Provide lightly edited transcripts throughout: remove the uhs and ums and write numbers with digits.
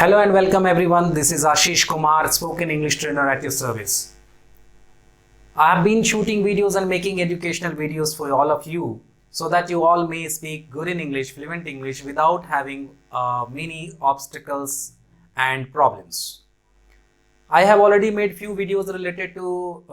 Hello and welcome everyone. This is Ashish Kumar, spoken English trainer at your service. I have been shooting videos and making educational videos for all of you so that you all may speak good in English, fluent English without having many obstacles and problems. I have already made few videos related to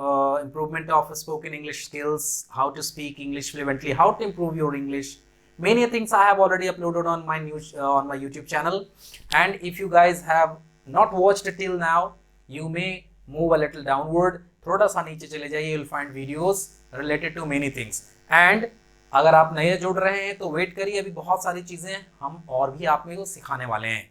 improvement of spoken English skills, how to speak English fluently, how to improve your English. Many things I have already uploaded on my YouTube channel, and if you guys have not watched till now, you may move a little downward. थोड़ा सा नीचे चले जाइए, you'll find videos related to many things. And अगर आप नए जुड़ रहे हैं तो वेट करिए, अभी बहुत सारी चीजें हम और भी आप में को सिखाने वाले हैं.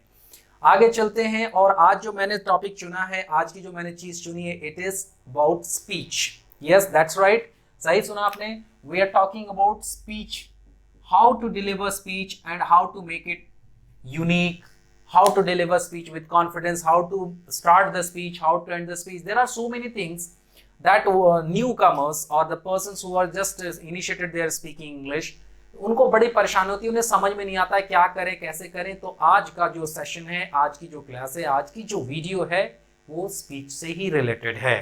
आगे चलते हैं. और आज जो मैंने टॉपिक चुना है, आज की जो मैंने चीज चुनी है, it is about speech. Yes, that's right, सही सुना आपने. We are talking about speech, how to deliver speech and how to make it unique, how to deliver speech with confidence, how to start the speech, how to end the speech. There are so many things that newcomers or the persons who are just initiated their speaking English, उनको बड़ी परेशानी होती है, उन्हें समझ में नहीं आता है क्या करें कैसे करें. तो आज का जो सेशन है, आज की जो क्लास है, आज की जो वीडियो है, वो स्पीच से ही रिलेटेड है.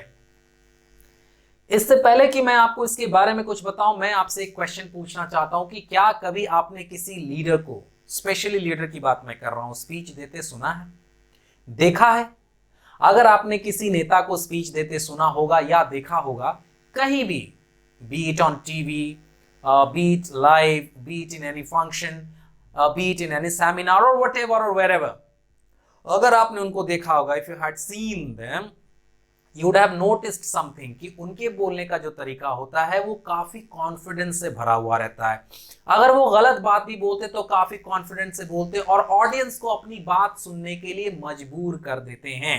इससे पहले कि मैं आपको इसके बारे में कुछ बताऊं, मैं आपसे एक क्वेश्चन पूछना चाहता हूं कि क्या कभी आपने किसी लीडर को, स्पेशली लीडर की बात मैं कर रहा हूं, स्पीच देते सुना है, देखा है? अगर आपने किसी नेता को स्पीच देते सुना होगा या देखा होगा कहीं भी, B it on TV, B it live, B it in any function, B it in any seminar और व्हाटएवर और वेयरएवर, अगर आपने उनको देखा होगा, if you had seen them, you would have noticed something कि उनके बोलने का जो तरीका होता है वो काफी कॉन्फिडेंस से भरा हुआ रहता है. अगर वो गलत बात भी बोलते तो काफी कॉन्फिडेंस से बोलते और ऑडियंस को अपनी बात सुनने के लिए मजबूर कर देते हैं.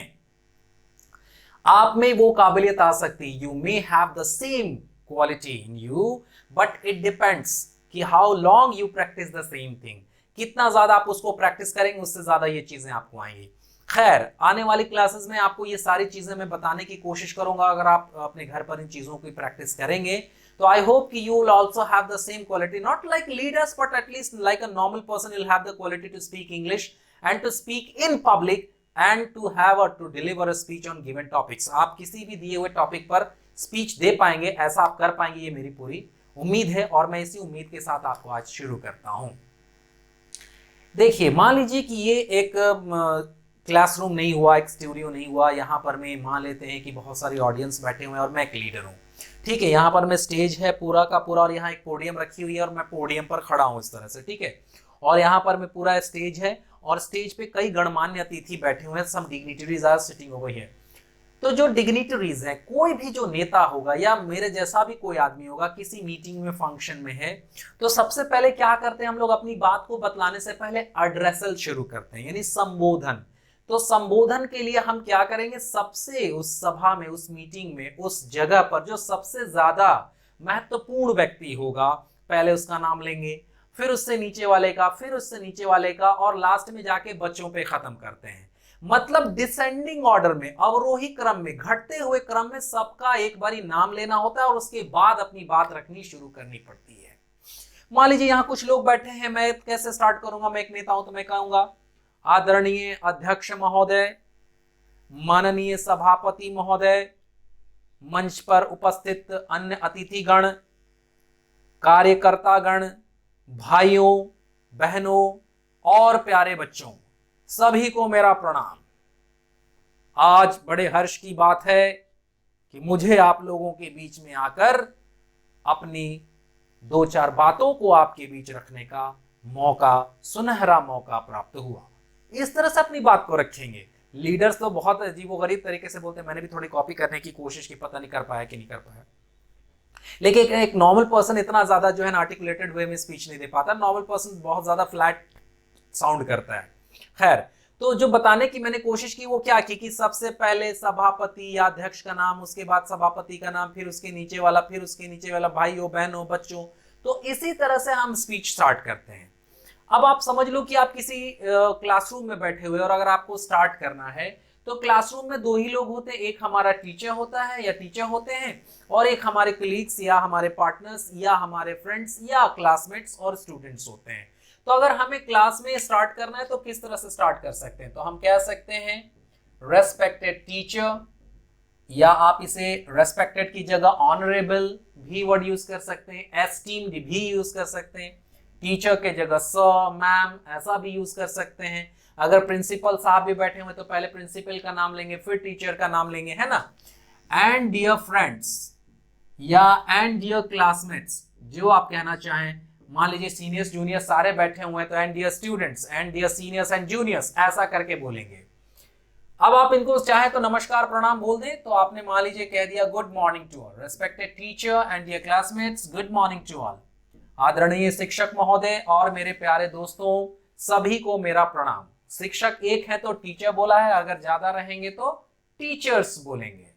आप में वो काबिलियत आ सकती है, you may have the same quality in you, but it depends कि how long you practise the same thing. कितना ज्यादा आप उसको प्रैक्टिस करेंगे, उससे ज्यादा ये चीजें आपको आएंगी. खैर, आने वाली क्लासेस में आपको ये सारी चीजें मैं बताने की कोशिश करूंगा. अगर आप अपने घर पर इन चीजों की प्रैक्टिस करेंगे तो आई होप कि you will also have the same quality, not like leaders but at least like a normal person will have the quality to speak English and to speak in public and to have और to deliver a speech on given topics. आप किसी भी दिए हुए topic पर speech दे पाएंगे, ऐसा आप कर पाएंगे, ये मेरी पूरी उम्मीद है. और मैं इसी उम्मीद के साथ आपको आज शुरू करता हूं. देखिए, मान लीजिए कि ये एक क्लासरूम नहीं हुआ, एक स्टूडियो नहीं हुआ. यहाँ पर मैं मान लेते हैं कि बहुत सारी ऑडियंस बैठे हुए हैं और मैं एक लीडर हूँ. ठीक है, यहाँ पर मैं स्टेज है पूरा का पूरा और यहाँ एक पोडियम रखी हुई है और मैं पोडियम पर खड़ा हूँ इस तरह से. ठीक है, और यहाँ पर मैं पूरा स्टेज है और स्टेज पे कई गणमान्य अतिथि बैठे हुए हैं. Some dignitaries are sitting over here. तो जो डिग्निटरीज हैं, कोई भी जो नेता होगा या मेरे जैसा भी कोई आदमी होगा, किसी मीटिंग में, फंक्शन में है, तो सबसे पहले क्या करते हैं हम लोग, अपनी बात को बतलाने से पहले एड्रेसल शुरू करते हैं, यानी संबोधन. तो संबोधन के लिए हम क्या करेंगे, सबसे उस सभा में, उस मीटिंग में, उस जगह पर जो सबसे ज्यादा महत्वपूर्ण व्यक्ति होगा, पहले उसका नाम लेंगे, फिर उससे नीचे वाले का, फिर उससे नीचे वाले का, और लास्ट में जाके बच्चों पे खत्म करते हैं. मतलब डिसेंडिंग ऑर्डर में, अवरोही क्रम में, घटते हुए क्रम में सबका एक बारी नाम लेना होता है और उसके बाद अपनी बात रखनी शुरू करनी पड़ती है. मान लीजिए यहाँ कुछ लोग बैठे हैं, मैं कैसे स्टार्ट करूंगा, मैं एक नेता हूं तो मैं कहूंगा, आदरणीय अध्यक्ष महोदय, माननीय सभापति महोदय, मंच पर उपस्थित अन्य अतिथिगण, कार्यकर्तागण, भाइयों बहनों और प्यारे बच्चों, सभी को मेरा प्रणाम. आज बड़े हर्ष की बात है कि मुझे आप लोगों के बीच में आकर अपनी दो चार बातों को आपके बीच रखने का मौका, सुनहरा मौका प्राप्त हुआ. इस तरह से अपनी बात को रखेंगे. लीडर्स तो बहुत अजीबोगरीब तरीके से बोलते हैं, मैंने भी थोड़ी कॉपी करने की कोशिश की, पता नहीं कर पाया कि नहीं कर पाया. लेकिन एक नॉर्मल पर्सन इतना ज्यादा जो है ना आर्टिकुलेटेड वे में स्पीच नहीं दे पाता. नॉर्मल पर्सन बहुत ज्यादा फ्लैट साउंड करता है. खैर, तो जो बताने की मैंने कोशिश की वो क्या की कि सबसे पहले सभापति या अध्यक्ष का नाम, उसके बाद सभापति का नाम, फिर उसके नीचे वाला, फिर उसके नीचे वाला, भाइयों बहनों बच्चों. तो इसी तरह से हम स्पीच स्टार्ट करते हैं. अब आप समझ लो कि आप किसी क्लासरूम में बैठे हुए और अगर आपको स्टार्ट करना है तो क्लासरूम में दो ही लोग होते हैं, एक हमारा टीचर होता है या टीचर होते हैं और एक हमारे कलीग्स या हमारे पार्टनर्स या हमारे फ्रेंड्स या क्लासमेट्स और स्टूडेंट्स होते हैं. तो अगर हमें क्लास में स्टार्ट करना है तो किस तरह से स्टार्ट कर सकते हैं? तो हम कह सकते हैं रेस्पेक्टेड टीचर, या आप इसे रेस्पेक्टेड की जगह ऑनरेबल भी वर्ड यूज कर सकते हैं, एस्टीम्ड भी यूज कर सकते हैं, टीचर के जगह सर मैम ऐसा भी यूज कर सकते हैं। अगर प्रिंसिपल साहब भी बैठे हुए तो पहले प्रिंसिपल का नाम लेंगे फिर टीचर का नाम लेंगे, है ना। एंड डियर फ्रेंड्स या एंड डियर क्लासमेट्स, जो आप कहना चाहें। मान लीजिए सीनियर्स जूनियर्स सारे बैठे हुए हैं तो and dear students, and dear seniors and juniors, ऐसा करके बोलेंगे। अब आप इनको चाहे तो नमस्कार प्रणाम बोल दें, तो आपने मान लीजिए कह दिया good morning to all, respected teacher and dear classmates, good morning to all. आदरणीय शिक्षक महोदय और मेरे प्यारे दोस्तों सभी को मेरा प्रणाम। शिक्षक एक है तो टीचर बोला है, अगर ज्यादा रहेंगे तो टीचर्स बोलेंगे।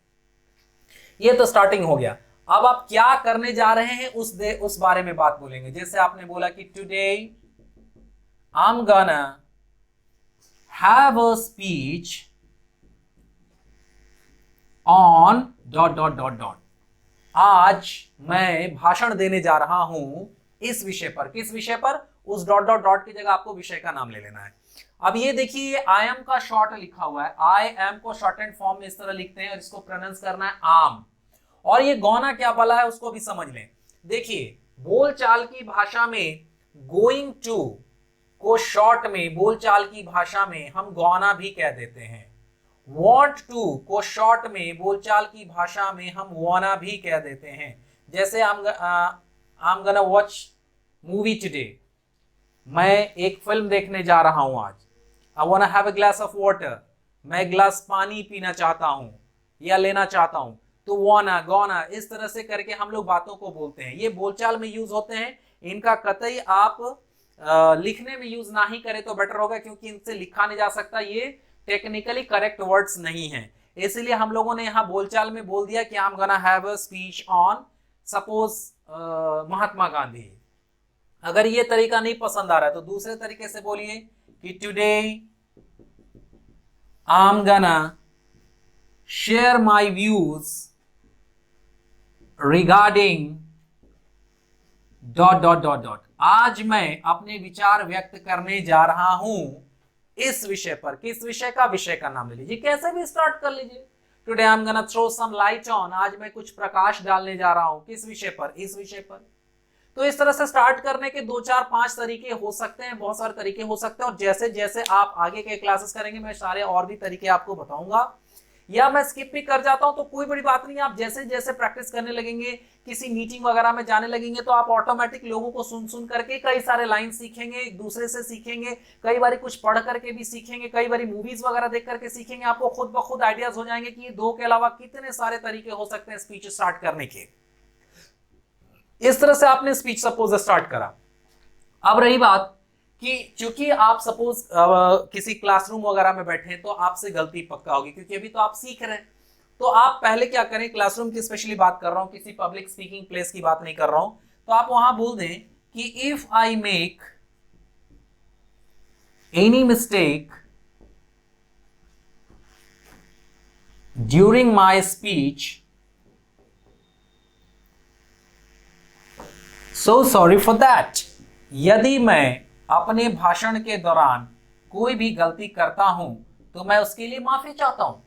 ये तो स्टार्टिंग हो गया। अब आप क्या करने जा रहे हैं उस बारे में बात बोलेंगे। जैसे आपने बोला कि today I am gonna have a speech on dot dot dot dot, आज मैं भाषण देने जा रहा हूं इस विषय पर। किस विषय पर? उस डॉट डॉट डॉट की जगह आपको विषय का नाम ले लेना है। अब ये देखिए आई एम का शॉर्ट लिखा हुआ है, आई एम को शॉर्ट एंड फॉर्म में इस तरह लिखते हैं और इसको प्रोनाउंस करना है आम। और ये गौना क्या भला है उसको भी समझ लें। देखिए बोलचाल की भाषा में गोइंग टू को शॉर्ट में बोलचाल की भाषा में हम गौना भी कह देते हैं। want to को शॉर्ट में बोलचाल की भाषा में हम wanna भी कह देते हैं। जैसे I'm gonna watch movie today, मैं एक फिल्म देखने जा रहा हूं आज। I wanna have a glass of water, मैं गिलास पानी पीना चाहता हूं या लेना चाहता हूं। तो wanna gonna इस तरह से करके हम लोग बातों को बोलते हैं। ये बोलचाल में यूज होते हैं, इनका कतई आप लिखने में यूज ना ही करें तो बेटर होगा, क्योंकि इनसे लिखा नहीं जा सकता, ये टेक्निकली करेक्ट वर्ड्स नहीं है। इसलिए हम लोगों ने यहां बोलचाल में बोल दिया कि I am gonna have a speech on suppose Mahatma Gandhi. अगर ये तरीका नहीं पसंद आ रहा है तो दूसरे तरीके से बोलिए कि today I am gonna share my views regarding dot dot dot dot, आज मैं अपने विचार व्यक्त करने जा रहा हूं इस विषय पर। किस विषय का? विषय का नाम ले लीजिए, कैसे भी स्टार्ट कर लीजिए। Today I am gonna throw some light on, आज मैं कुछ प्रकाश डालने जा रहा हूं किस विषय पर? इस विषय पर। तो इस तरह से स्टार्ट करने के 2 4 5 तरीके हो सकते हैं, बहुत सारे तरीके हो सकते हैं। और जैसे जैसे आप आगे के क्लासेस करेंगे मैं सारे और भी तरीके आपको बताऊंगा, या मैं स्किप भी कर जाता हूं तो कोई बड़ी बात नहीं। आप जैसे जैसे प्रैक्टिस करने लगेंगे, किसी मीटिंग वगैरह में जाने लगेंगे तो आप ऑटोमेटिक लोगों को सुन सुन करके कई सारे लाइन सीखेंगे, एक दूसरे से सीखेंगे, कई बार कुछ पढ़ करके भी सीखेंगे, कई बार मूवीज वगैरह देख करके सीखेंगे। आपको खुद ब खुद आइडियाज हो जाएंगे कि ये 2 के अलावा कितने सारे तरीके हो सकते हैं स्पीच स्टार्ट करने के। इस तरह से आपने स्पीच सपोज स्टार्ट करा। अब रही बात कि चूंकि आप सपोज किसी क्लासरूम वगैरह में बैठे हैं तो आपसे गलती पक्का होगी, क्योंकि अभी तो आप सीख रहे हैं। तो आप पहले क्या करें, क्लासरूम की स्पेशली बात कर रहा हूं, किसी पब्लिक स्पीकिंग प्लेस की बात नहीं कर रहा हूं, तो आप वहां बोल दें कि if I make any mistake during my speech so sorry for that, यदि मैं अपने भाषण के दौरान कोई भी गलती करता हूं तो मैं उसके लिए माफी चाहता हूं।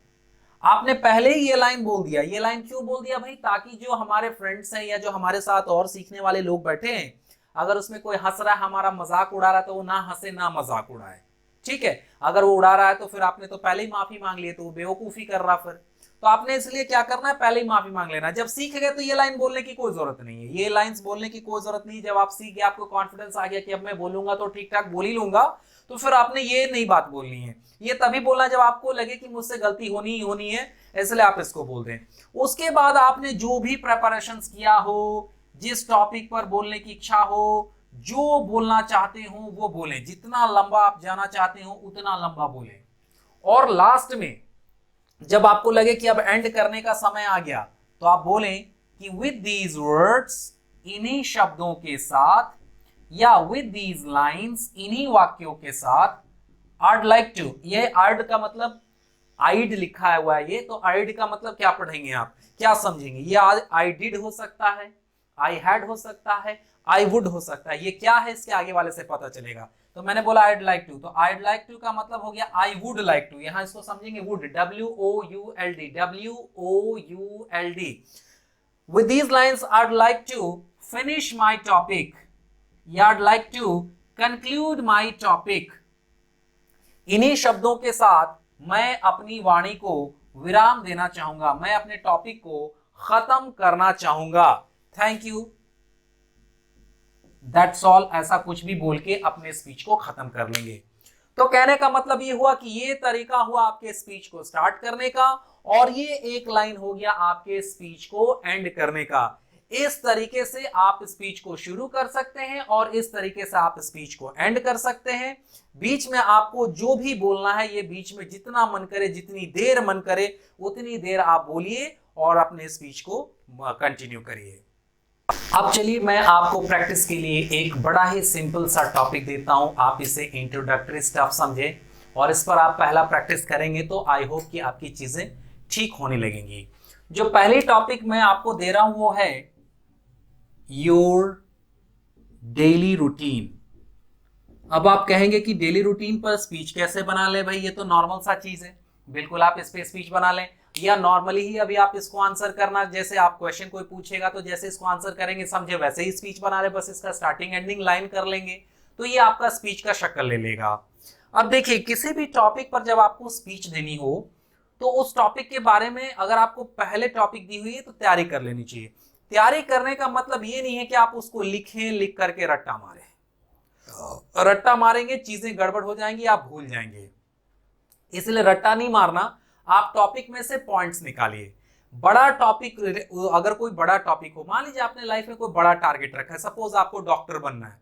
आपने पहले ही ये लाइन बोल दिया। ये लाइन क्यों बोल दिया भाई? ताकि जो हमारे फ्रेंड्स हैं या जो हमारे साथ और सीखने वाले लोग बैठे हैं, अगर उसमें कोई हंस रहा है, हमारा मजाक उड़ा रहा है, तो वो ना हंसे ना मजाक उड़ाए। ठीक है, अगर वो उड़ा रहा है तो फिर आपने तो पहले ही माफी मांग ली, तो वो बेवकूफी कर रहा फिर। तो आपने इसलिए क्या करना है, पहले ही माफी मांग लेना। जब सीख गए तो ये लाइन बोलने की कोई जरूरत नहीं है, ये लाइंस बोलने की कोई जरूरत नहीं। जब आप सीख गए, आपको कॉन्फिडेंस आ गया कि अब मैं बोलूंगा तो ठीक ठाक बोल ही लूंगा, तो फिर आपने ये नहीं बात बोलनी है। ये तभी बोलना जब आपको लगे कि मुझसे गलती होनी ही होनी है, इसलिए आप इसको बोल दें। उसके बाद आपने जो भी प्रिपरेशंस किया हो, जिस टॉपिक पर बोलने की इच्छा हो, जो बोलना चाहते हो वो बोलें। जितना लंबा आप जाना चाहते हो उतना लंबा बोलें। और लास्ट में जब आपको लगे कि अब एंड करने का समय आ गया, तो आप बोलें कि विद दीज वर्ड्स, इन्हीं शब्दों के साथ, या विद दीज लाइंस, इन्हीं वाक्यों के साथ, I'd like to, ये I'd का मतलब आइड लिखा हुआ है ये, तो आइड का मतलब क्या पढ़ेंगे आप, क्या समझेंगे? ये I did हो सकता है, आई हैड हो सकता है, आई वुड हो सकता है, ये क्या है इसके आगे वाले से पता चलेगा। तो मैंने बोला आईड लाइक टू, तो आईड लाइक टू का मतलब हो गया आई वुड लाइक टू, यहां इसको समझेंगे would, WOULD, WOULD। With these lines, I'd like to finish my topic. Yeah, I'd like to conclude my topic. इन्हीं शब्दों के साथ मैं अपनी वाणी को विराम देना चाहूंगा, मैं अपने टॉपिक को खत्म करना चाहूंगा। थैंक यू, दैट्स ऑल, ऐसा कुछ भी बोल के अपने स्पीच को खत्म कर लेंगे। तो कहने का मतलब ये हुआ कि ये तरीका हुआ आपके स्पीच को स्टार्ट करने का, और ये एक लाइन हो गया आपके स्पीच को एंड करने का। इस तरीके से आप स्पीच को शुरू कर सकते हैं और इस तरीके से आप स्पीच को एंड कर सकते हैं। बीच में आपको जो भी बोलना है, ये बीच में जितना मन करे, जितनी देर मन करे उतनी देर आप बोलिए और अपने स्पीच को कंटिन्यू करिए। अब चलिए मैं आपको प्रैक्टिस के लिए एक बड़ा ही सिंपल सा टॉपिक देता हूं, आप इसे इंट्रोडक्टरी स्टफ समझे और इस पर आप पहला प्रैक्टिस करेंगे तो आई होप कि आपकी चीजें ठीक होने लगेंगी। जो पहली टॉपिक मैं आपको दे रहा हूं वो है योर डेली रूटीन। अब आप कहेंगे कि डेली रूटीन पर स्पीच कैसे बना ले भाई, ये तो नॉर्मल सा चीज है। बिल्कुल आप इस पे स्पीच बना लें, या नॉर्मली ही अभी आप इसको आंसर करना, जैसे आप क्वेश्चन कोई पूछेगा तो जैसे इसको आंसर करेंगे समझे वैसे ही स्पीच बना ले, बस इसका स्टार्टिंग एंडिंग लाइन कर लेंगे तो ये आपका स्पीच का शक्ल ले लेगा। अब देखिए, किसी भी टॉपिक पर जब आपको स्पीच देनी हो तो उस टॉपिक के बारे में अगर आपको पहले टॉपिक दी हुई है तो तैयारी कर लेनी चाहिए। तैयारी करने का मतलब ये नहीं है कि आप उसको लिखें, लिख करके रट्टा मारें। रट्टा मारेंगे चीजें गड़बड़ हो जाएंगी, आप भूल जाएंगे, इसलिए रट्टा नहीं मारना। आप टॉपिक में से पॉइंट्स निकालिए। बड़ा टॉपिक, अगर कोई बड़ा टॉपिक हो, मान लीजिए आपने लाइफ में कोई बड़ा टारगेट रखा है, सपोज आपको डॉक्टर बनना है,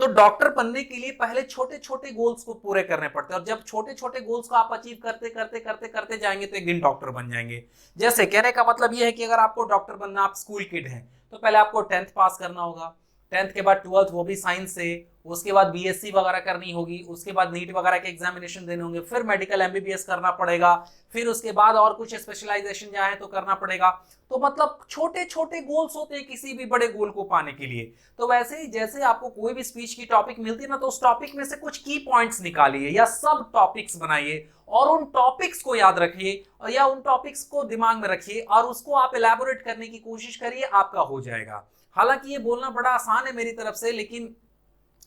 तो डॉक्टर बनने के लिए पहले छोटे छोटे गोल्स को पूरे करने पड़ते हैं, और जब छोटे छोटे गोल्स को आप अचीव करते करते करते करते जाएंगे तो एक दिन डॉक्टर बन जाएंगे। जैसे कहने का मतलब यह है कि अगर आपको डॉक्टर बनना, आप स्कूल किड हैं, तो पहले आपको 10th पास करना होगा, 10th के बाद 12th, वो भी साइंस से, उसके बाद बीएससी वगैरह करनी होगी, उसके बाद नीट वगैरह के एग्जामिनेशन देने होंगे, फिर मेडिकल एमबीबीएस करना पड़ेगा, फिर उसके बाद और कुछ स्पेशलाइजेशन चाहे तो करना पड़ेगा। तो मतलब छोटे छोटे गोल्स होते हैं किसी भी बड़े गोल को पाने के लिए। तो वैसे ही जैसे आपको कोई भी स्पीच की टॉपिक मिलती है ना, तो उस टॉपिक में से कुछ की पॉइंट्स निकालिए या सब टॉपिक्स बनाइए और उन टॉपिक्स को याद रखिए या उन टॉपिक्स को दिमाग में रखिए और उसको आप एलैबोरेट करने की कोशिश करिए, आपका हो जाएगा। हालांकि ये बोलना बड़ा आसान है मेरी तरफ से, लेकिन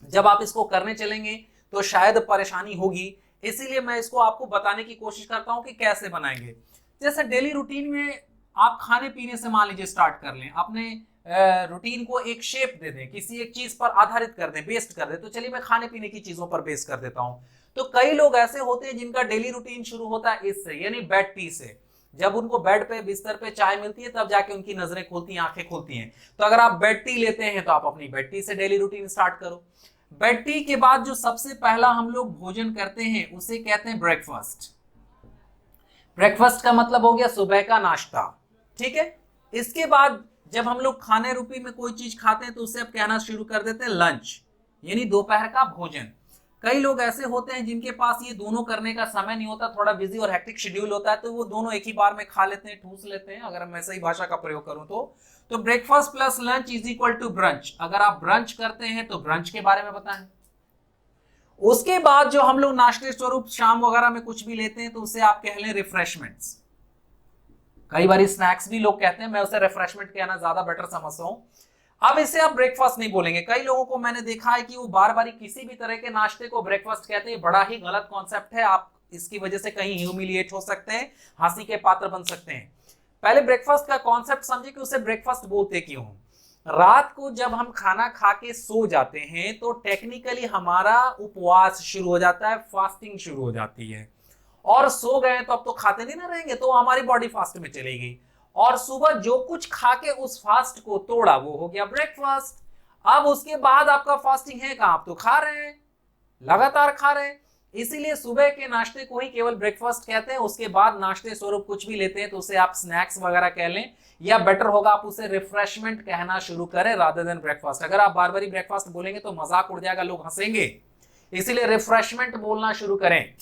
जब आप इसको करने चलेंगे तो शायद परेशानी होगी, इसीलिए मैं इसको आपको बताने की कोशिश करता हूं कि कैसे बनाएंगे। जैसे डेली रूटीन में आप खाने पीने से मान लीजिए स्टार्ट कर लें, अपने रूटीन को एक शेप दे दें, किसी एक चीज पर आधारित कर दें, बेस्ड कर दें। तो चलिए मैं खाने पीने की चीजों पर बेस कर देता हूं। तो कई लोग ऐसे होते हैं जिनका डेली रूटीन शुरू होता है इससे, यानी बेड टी से। जब उनको बेड पे, बिस्तर पे चाय मिलती है तब जाके उनकी नजरें खुलती हैं, आंखें खुलती हैं। तो अगर आप बेड टी लेते हैं तो आप अपनी बेड टी से डेली रूटीन स्टार्ट करो। बेड टी के बाद जो सबसे पहला हम लोग भोजन करते हैं उसे कहते हैं ब्रेकफास्ट। ब्रेकफास्ट का मतलब हो गया सुबह का नाश्ता, ठीक है। इसके बाद जब हम लोग खाने रूपी में कोई चीज खाते हैं तो उसे अब कहना शुरू कर देते हैं लंच, यानी दोपहर का भोजन। कई लोग ऐसे होते हैं जिनके पास ये दोनों करने का समय नहीं होता, थोड़ा बिजी और हेक्टिक शेड्यूल होता है, तो वो दोनों एक ही बार में खा लेते हैं, ठूस लेते हैं, अगर मैं सही भाषा का प्रयोग करूं तो breakfast plus lunch is equal to brunch. अगर आप ब्रंच करते हैं तो ब्रंच के बारे में बताएं। उसके बाद जो हम लोग नाश्ते स्वरूप शाम वगैरह में कुछ भी लेते हैं तो उसे आप कह लें रिफ्रेशमेंट्स। कई बार स्नैक्स भी लोग कहते हैं, मैं उसे रिफ्रेशमेंट कहना ज्यादा बेटर समझता हूं। अब इसे आप ब्रेकफास्ट नहीं बोलेंगे। कई लोगों को मैंने देखा है कि वो बार बार किसी भी तरह के नाश्ते को ब्रेकफास्ट कहते हैं। बड़ा ही गलत कॉन्सेप्ट है, आप इसकी वजह से कहीं ह्यूमिलिएट हो सकते हैं, हंसी के पात्र बन सकते हैं। पहले ब्रेकफास्ट का कॉन्सेप्ट समझे कि उसे ब्रेकफास्ट बोलते क्यों। रात को जब हम खाना खा के सो जाते हैं तो टेक्निकली हमारा उपवास शुरू हो जाता है, फास्टिंग शुरू हो जाती है, और सो गए तो अब तो खाते नहीं ना रहेंगे, तो हमारी बॉडी फास्ट में चलेगी, और सुबह जो कुछ खा के उस फास्ट को तोड़ा वो हो गया ब्रेकफास्ट। अब उसके बाद आपका फास्टिंग है कहां, आप तो खा रहे हैं, लगातार खा रहे हैं, इसीलिए सुबह के नाश्ते को ही केवल ब्रेकफास्ट कहते हैं। उसके बाद नाश्ते स्वरूप कुछ भी लेते हैं तो उसे आप स्नैक्स वगैरह कह लें, या बेटर होगा आप उसे रिफ्रेशमेंट कहना शुरू करें रादर देन ब्रेकफास्ट। अगर आप बार बार ब्रेकफास्ट बोलेंगे तो मजाक उड़ जाएगा, लोग हंसेंगे, इसीलिए रिफ्रेशमेंट बोलना शुरू करें।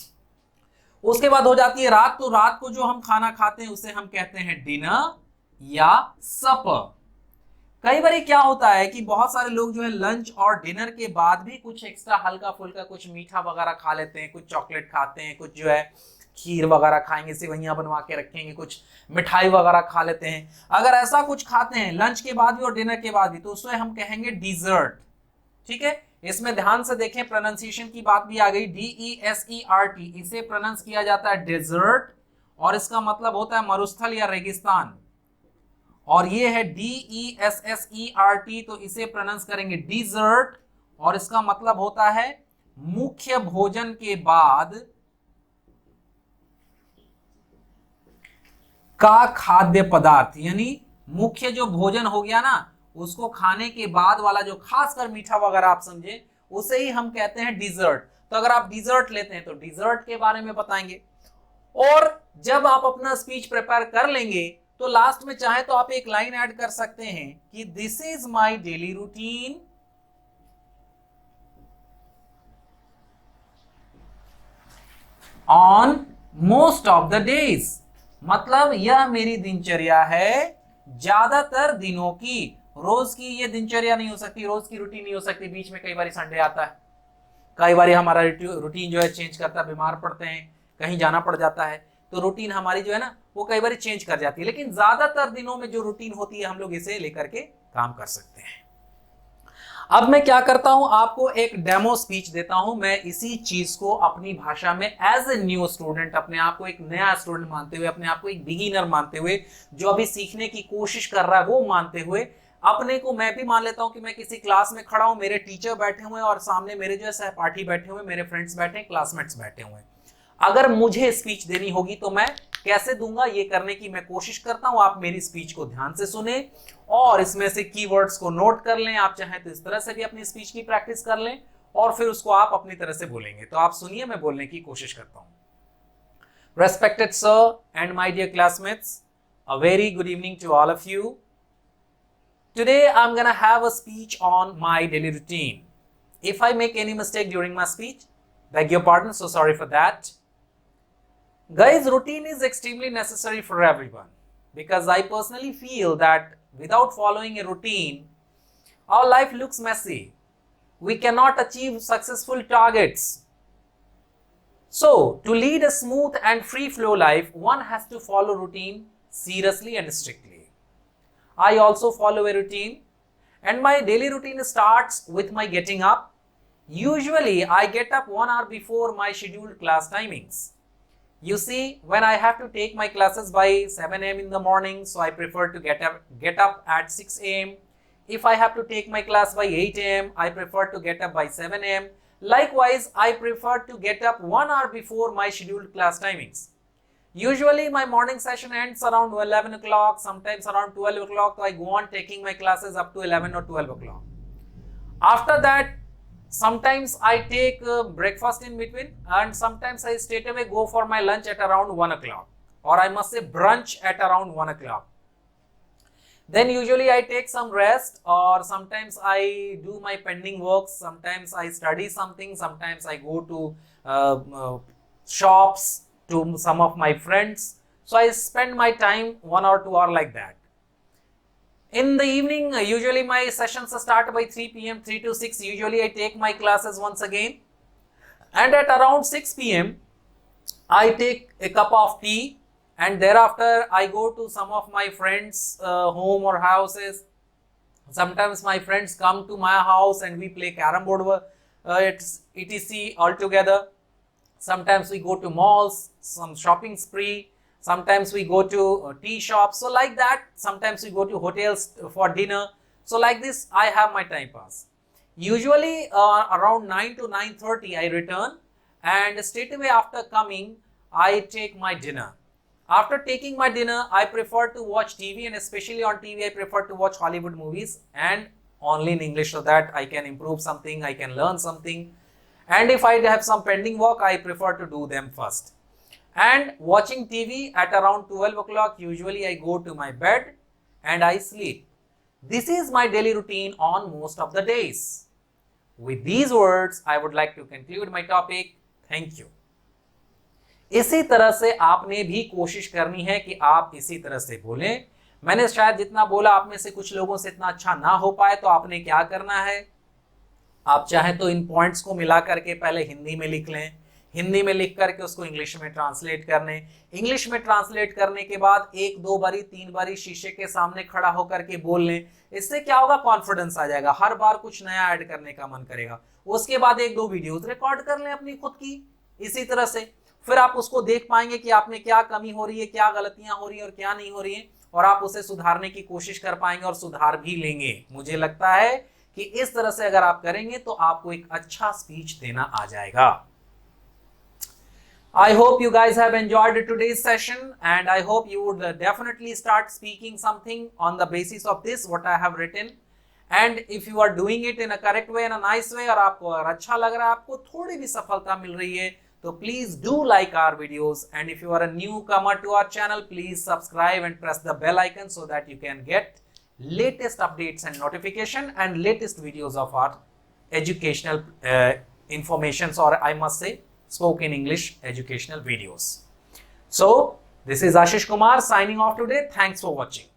उसके बाद हो जाती है रात, तो रात को जो हम खाना खाते हैं उसे हम कहते हैं डिनर या सपर। कई बार क्या होता है कि बहुत सारे लोग जो है लंच और डिनर के बाद भी कुछ एक्स्ट्रा हल्का फुल्का कुछ मीठा वगैरह खा लेते हैं, कुछ चॉकलेट खाते हैं, कुछ जो है खीर वगैरह खाएंगे, सेवइयां बनवा के रखेंगे, कुछ मिठाई वगैरह खा लेते हैं। अगर ऐसा कुछ खाते हैं लंच के बाद भी और डिनर के बाद भी तो उसमें हम कहेंगे डिजर्ट। ठीक है, इसमें ध्यान से देखें, प्रोनाउंसिएशन की बात भी आ गई, DESERT, इसे प्रोनाउंस किया जाता है डेजर्ट, और इसका मतलब होता है मरुस्थल या रेगिस्तान। और ये है DESSERT, तो इसे प्रोनाउंस करेंगे डिजर्ट, और इसका मतलब होता है मुख्य भोजन के बाद का खाद्य पदार्थ, यानी मुख्य जो भोजन हो गया ना, उसको खाने के बाद वाला जो खासकर मीठा वगैरह आप समझे, उसे ही हम कहते हैं डिजर्ट। तो अगर आप डिजर्ट लेते हैं तो डिजर्ट के बारे में बताएंगे। और जब आप अपना स्पीच प्रिपेयर कर लेंगे तो लास्ट में चाहे तो आप एक लाइन ऐड कर सकते हैं कि this is my daily routine on most of the days, मतलब यह मेरी दिनचर्या है ज्यादातर दिनों की। रोज की ये दिनचर्या नहीं हो सकती, रोज की रूटीन नहीं हो सकती, बीच में कई बार संडे आता है, कई बार हमारा रूटीन जो है चेंज करता है, बीमार पड़ते हैं, कहीं जाना पड़ जाता है, तो रूटीन हमारी जो है ना वो कई बार चेंज कर जाती है। लेकिन ज्यादातर दिनों में जो रूटीन होती है हम लोग इसे लेकर के काम कर सकते हैं। अब मैं क्या करता हूं, आपको एक डेमो स्पीच देता हूं। मैं इसी चीज को अपनी भाषा में एज ए न्यू स्टूडेंट, अपने आप को एक नया स्टूडेंट मानते हुए, अपने आप को एक बिगिनर मानते हुए, जो अभी सीखने की कोशिश कर रहा है वो मानते हुए, अपने को मैं भी मान लेता हूं कि मैं किसी क्लास में खड़ा हूं, मेरे टीचर बैठे हुए हैं और सामने मेरे जो है सहपाठी बैठे हुए, मेरे फ्रेंड्स बैठे हैं, क्लासमेट्स बैठे हुए हैं। अगर मुझे स्पीच देनी होगी तो मैं कैसे दूंगा, ये करने की मैं कोशिश करता हूं। आप मेरी स्पीच को ध्यान से सुने और इसमें से कीवर्ड्स को नोट कर लें। आप चाहें तो इस तरह से भी अपनी स्पीच की प्रैक्टिस कर लें और फिर उसको आप अपनी तरह से बोलेंगे। तो आप सुनिए, मैं बोलने की कोशिश करता हूं। Respected sir and my dear classmates, a very good evening to all of you. Today I'm gonna have a speech on my daily routine. If I make any mistake during my speech, beg your pardon, so sorry for that. Guys, routine is extremely necessary for everyone because I personally feel that without following a routine, our life looks messy. We cannot achieve successful targets. So, to lead a smooth and free flow life, one has to follow routine seriously and strictly. I also follow a routine, and my daily routine starts with my getting up. Usually, I get up 1 hour before my scheduled class timings. You see, when I have to take my classes by 7 a.m. in the morning, so I prefer to get up at 6 a.m. If I have to take my class by 8 a.m., I prefer to get up by 7 a.m. Likewise, I prefer to get up 1 hour before my scheduled class timings. Usually my morning session ends around 11 o'clock, sometimes around 12 o'clock, so I go on taking my classes up to 11 or 12 o'clock. After that, sometimes I take breakfast in between, and sometimes I straight away go for my lunch at around 1 o'clock, or I must say brunch at around 1 o'clock. Then usually I take some rest, or sometimes I do my pending works, sometimes I study something, sometimes I go to shops, to some of my friends. So I spend my time 1 or 2 hours like that. In the evening, usually my sessions start by 3 p.m., 3 to 6. Usually I take my classes once again. And at around 6 p.m., I take a cup of tea, and thereafter I go to some of my friends' home or houses. Sometimes my friends come to my house and we play carrom board, etc. all together. Sometimes we go to malls, some shopping spree. Sometimes we go to tea shops. So like that, sometimes we go to hotels for dinner. So like this, I have my time pass. Usually around 9 to 9:30, I return, and straight away after coming, I take my dinner. After taking my dinner, I prefer to watch TV, and especially on TV, I prefer to watch Hollywood movies, and only in English, so that I can improve something, I can learn something. And if I have some pending work, I prefer to do them first. And watching TV at around 12 o'clock, usually I go to my bed and I sleep. This is my daily routine on most of the days. With these words, I would like to conclude my topic. Thank you. इसी तरह से आपने भी कोशिश करनी है कि आप इसी तरह से बोलें। मैंने शायद जितना बोला आप में से कुछ लोगों से इतना अच्छा ना हो पाए, तो आपने क्या करना है, आप चाहें तो इन पॉइंट्स को मिला करके पहले हिंदी में लिख लें, हिंदी में लिख करके उसको इंग्लिश में ट्रांसलेट कर लें, इंग्लिश में ट्रांसलेट करने के बाद 1-2 बारी 3 बारी शीशे के सामने खड़ा होकर के बोल लें। इससे क्या होगा, कॉन्फिडेंस आ जाएगा, हर बार कुछ नया ऐड करने का मन करेगा। उसके बाद 1-2 वीडियोस रिकॉर्ड कर लें अपनी खुद की, इसी तरह से फिर आप उसको देख पाएंगे कि आप में क्या कमी हो रही है, क्या गलतियां हो रही है और क्या नहीं हो रही है, और आप उसे सुधारने की कोशिश कर पाएंगे और सुधार भी लेंगे। मुझे लगता है कि इस तरह से अगर आप करेंगे तो आपको एक अच्छा स्पीच देना आ जाएगा। I hope you guys have enjoyed today's session, and I hope you would definitely start speaking something on the basis of this what I have written. And if you are doing it in a correct way, in a nice way, और आपको अगर अच्छा लग रहा है, आपको थोड़ी भी सफलता मिल रही है, तो please do like our videos. And if you are a newcomer to our channel, please subscribe and press the bell icon so that you can get latest updates and notification and latest videos of our educational informations, or I must say spoken English educational videos. So this is Ashish Kumar signing off today. Thanks for watching.